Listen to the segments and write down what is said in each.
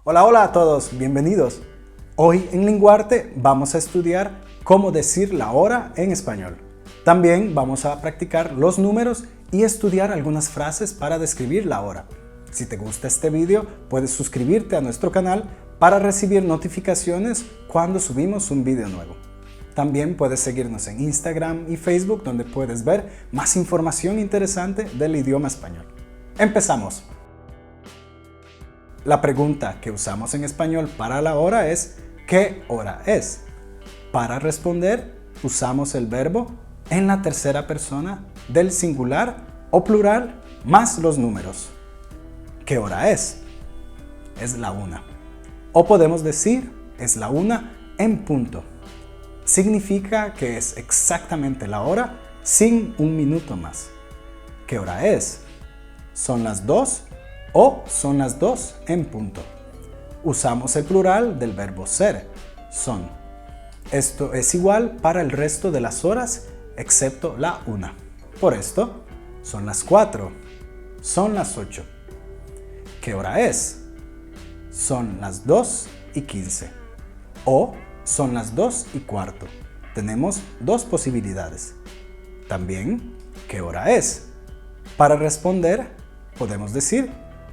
Hola, hola a todos, bienvenidos. Hoy en Linguarte vamos a estudiar cómo decir la hora en español. También vamos a practicar los números y estudiar algunas frases para describir la hora. Si te gusta este video, puedes suscribirte a nuestro canal para recibir notificaciones cuando subimos un video nuevo. También puedes seguirnos en Instagram y Facebook, donde puedes ver más información interesante del idioma español. ¡Empezamos! La pregunta que usamos en español para la hora es ¿qué hora es? Para responder, usamos el verbo en la tercera persona del singular o plural más los números. ¿Qué hora es? Es la 1. O podemos decir es la 1 en punto. Significa que es exactamente la hora sin un minuto más. ¿Qué hora es? Son las 2 o son las 2 en punto. Usamos el plural del verbo ser, son. Esto es igual para el resto de las horas excepto la 1. Por esto, son las 4, son las 8. ¿Qué hora es? Son las 2:15 o son las 2:15. Tenemos dos posibilidades. También, ¿qué hora es? Para responder, podemos decir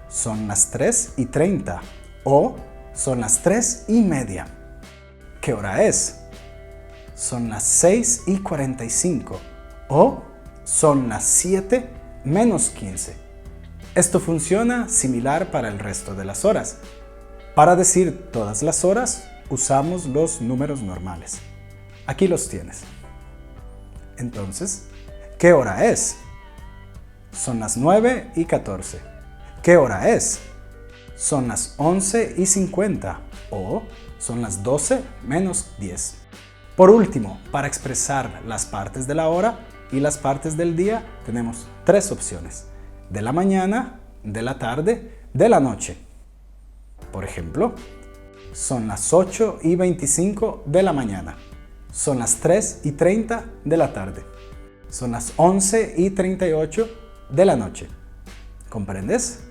son las 3:30 o son las 3:30. ¿Qué hora es? Son las 6:45 o son las 7:15. Esto funciona similar para el resto de las horas. Para decir todas las horas, usamos los números normales. Aquí los tienes. Entonces, ¿qué hora es? Son las 9:14. ¿Qué hora es? Son las 11:50 o son las 12:10. Por último, para expresar las partes de la hora y las partes del día, tenemos tres opciones: de la mañana, de la tarde, de la noche. Por ejemplo, son las 8:25 de la mañana. Son las 3:30 de la tarde. Son las 11:38 de la noche. ¿Comprendes?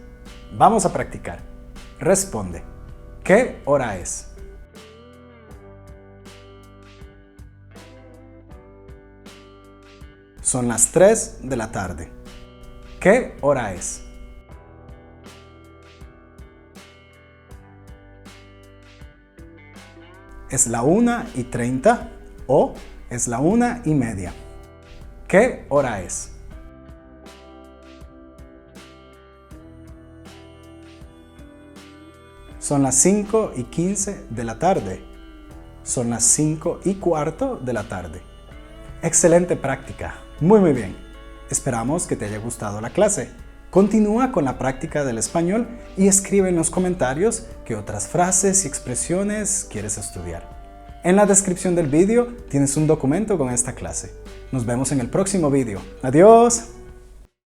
Vamos a practicar. Responde. ¿Qué hora es? Son las 3 de la tarde. ¿Qué hora es? ¿Es la 1:30 o es la 1:30? ¿Qué hora es? Son las 5:15 de la tarde. Son las 5:15 de la tarde. Excelente práctica. Muy bien. Esperamos que te haya gustado la clase. Continúa con la práctica del español y escribe en los comentarios qué otras frases y expresiones quieres estudiar. En la descripción del vídeo tienes un documento con esta clase. Nos vemos en el próximo vídeo. ¡Adiós!